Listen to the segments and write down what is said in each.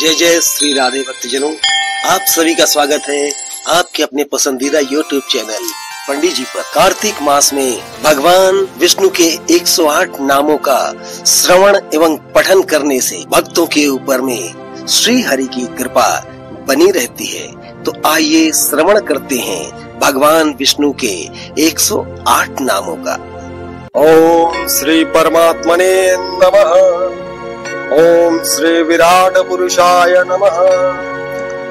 जय जय श्री राधे भक्तजनों, आप सभी का स्वागत है आपके अपने पसंदीदा YouTube चैनल पंडित जी पर। कार्तिक मास में भगवान विष्णु के 108 नामों का श्रवण एवं पठन करने से भक्तों के ऊपर में श्री हरि की कृपा बनी रहती है। तो आइए श्रवण करते हैं भगवान विष्णु के 108 नामों का। ओम श्री परमात्मने नमः। ओम श्री विराट पुरुषाय नमः।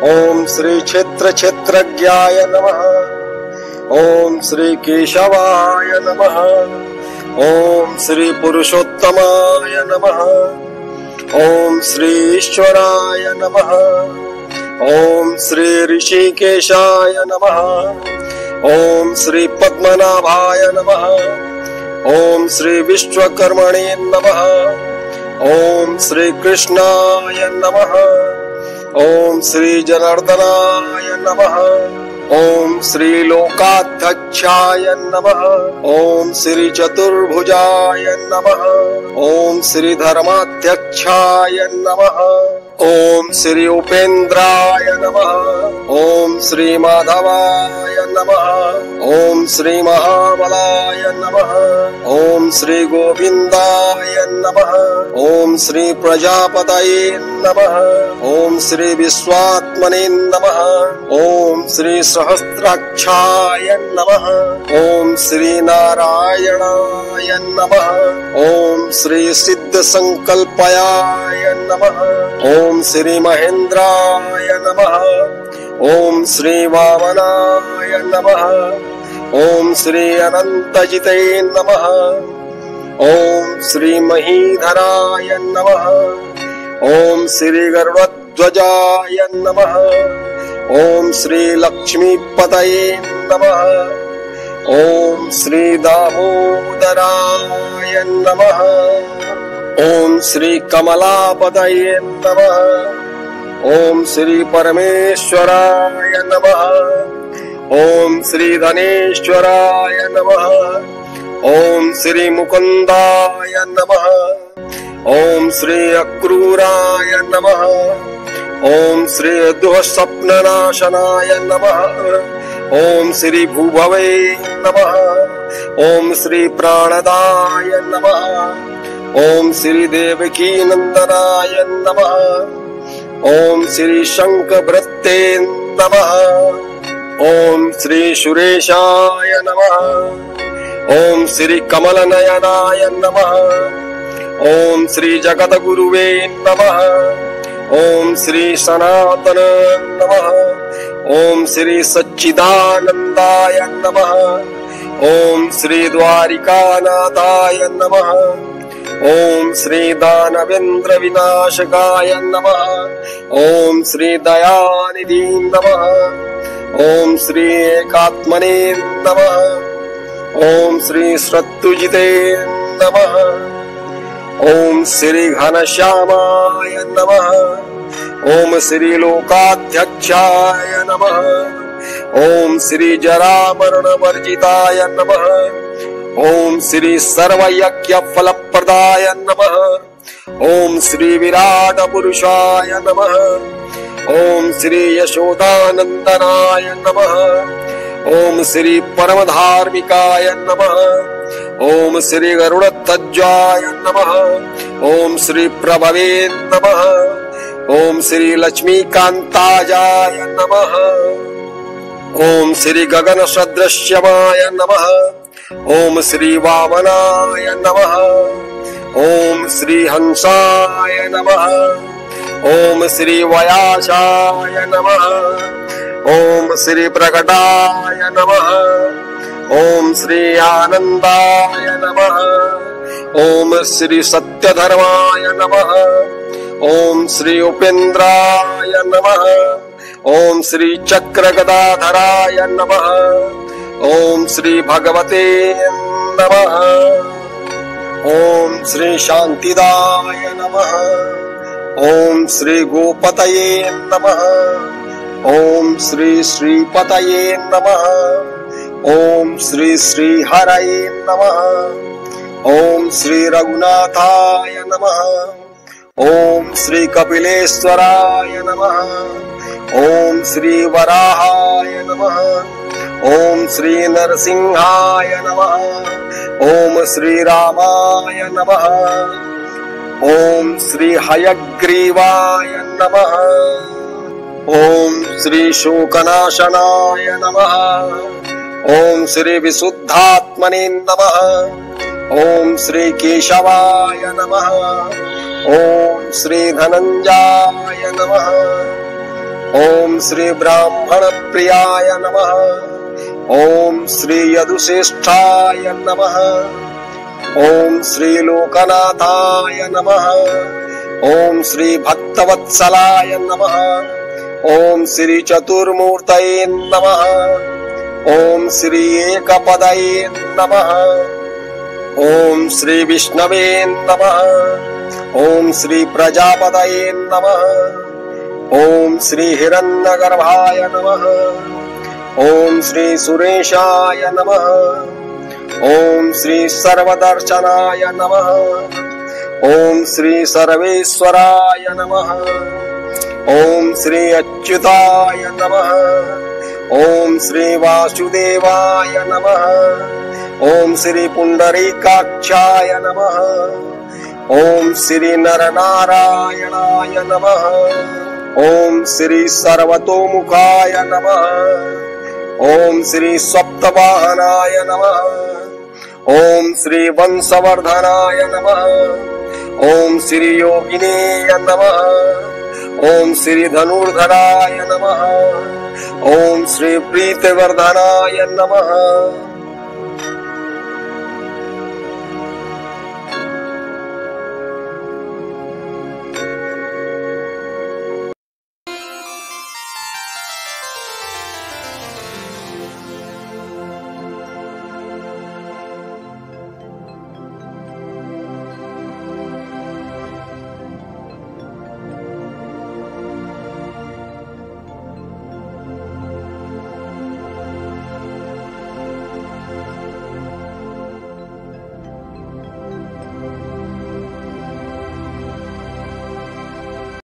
ओम श्री क्षेत्र क्षेत्रज्ञाय नमः। ओम श्री केशवाय नमः। ओम श्री पुरुषोत्तमाय नमः। ओम श्री ईश्वराय नमः। ओम श्री ऋषिकेशाय नमः। ओम श्री पद्मनाभाय नमः। ओम श्री विश्वकर्मणे नमः। ओम श्री कृष्णाय नमः। ओम श्री जनार्दनाय नमः। ओम श्री लोकाध्यक्षाय नमः। ओम श्री चतुर्भुजाय नमः। ओम श्री धर्माध्यक्षाय नमः। ओम श्री उपेन्द्राय नमः। ओम श्री माधवाय नमः। ओम श्री महाबलाय नमः। ओम श्री गोविंदाय नमः। ओम श्री प्रजापतये नमः। ओम श्री विश्वात्मने नमः। ओम श्री सहस्राक्षाय नमः। ओम श्री नारायणाय नमः। ओम श्री सिद्ध संकल्पयाय नमः। ओम श्री महेंद्राय नमः। ओम श्री वामनाय नमः। ओम श्री अनंतजिते नमः। ओम श्री महीधराय नमः। ओम श्री गरुड़ध्वजाय नमः। ओम श्री लक्ष्मीपतये नमः। ओम श्री दामोदराय नमः। ओम श्री कमलापतये नमः। ओम श्री परमेश्वराय नमः। ओम श्री धनेश्वराय नमः। ओम श्री मुकुंदाय नमः। ओम श्री अक्रूराय नमः। ओम श्री दुःस्वप्ननाशनाय नमः। ओम श्री भूभवे नमः। ओम श्री प्राणदाय नमः। ओम श्री देवकी नंदनाय नमः। ओम श्री शंखभृत्ते नमः। ओम श्री सुरेशाय नमः। ओम श्री कमलनयनाय नमः। ओम श्री जगद्गुरुवे नमः। ओम श्री सनातन नमः। ओम श्री सच्चिदानंदाय नमः। ओम श्री द्वारिकानाथाय नमः। ओम श्री दानवेंद्र विनाशकाय नमः। ओम श्री दयानिधि नमः। ओम श्री एकात्मने नमः। ओम श्री श्रत्तुजिते नमः। ओम श्री घनश्यामाय नमः। ओम श्री लोकाध्यक्षाय नमः। ओम श्री जरामरण वर्जिताय नमः। ओम श्री सर्वयज्ञ फलप्रदाय नमः। ओम श्री विराट पुरुषाय नमः। ओम श्री यशोदानंदनाय नमः। ओम श्री परम धार्मिकाय नमः। ओम श्री गरुड़ध्वजाय नमः। ओम श्री प्रभवे नमः। ओम श्री लक्ष्मीकांताय नमः। ओम श्री गगन सदृश्यमाय नमः। ओम श्री वामनाय नमः। ओम श्री हंसाय नमः। ओम श्री वयाशाय नमः। ओम श्री प्रकटाय नमः। ओम श्री आनंदाय नमः। ओम श्री सत्यधर्माय नमः। ओम श्री उपेन्द्राय नमः। ओम श्री चक्रगदाधराय नमः। ओम श्री भगवते नमः। ओम श्री शांतिदाय नमः। ओम श्री गोपतये नमः। ओम श्री श्रीपतये नमः। ओम श्री श्रीहरये नमः। ओम श्री रघुनाथाय नमः। ओम श्री कपिलेश्वराय नमः। ओम श्री वराहाय नमः। ओम श्री नरसिंहाय नमः। ओम श्री रामाय नमः। ओम श्री हयग्रीवाय नमः। ओम श्री शोकनाशनाय नमः। ओम श्री विशुद्धात्मने नमः। ओम श्री केशवाय नमः। ओम श्री धनंजयाय नमः। ओम श्री ब्राह्मण प्रियाय नमः। ओम श्री यदुश्रेष्ठाय नमः। ओम श्री लोकनाथाय नमः। ओम श्री भक्तवत्सलाय नमः। ओम श्री चतुर्मूर्तये नमः। ओम श्री एकपदये नमः। ओम श्री विष्णवे नमः। ओम श्री प्रजापतये नमः। ओम श्री हिरण्यगर्भाय नमः। ओम श्री सुरेशाय नमः। ओम श्री सर्वदर्शनाय नमः। ओम श्री सर्वेश्वराय नमः। ओम श्री अच्युताय नमः। ओम श्री वासुदेवाय नमः। ओम श्री पुंडरीकाक्षाय नमः। ओम श्री नरनारायणाय नमः। ओम श्री सर्वतोमुखाय नमः। ओम श्री सप्तवाहनाय नमः। ओम श्री वंशवर्धनाय नमः। ओम श्री योगिनेय नमः। ओम श्री धनुर्धराय नमः। ओम श्री प्रीतिवर्धनाय नमः।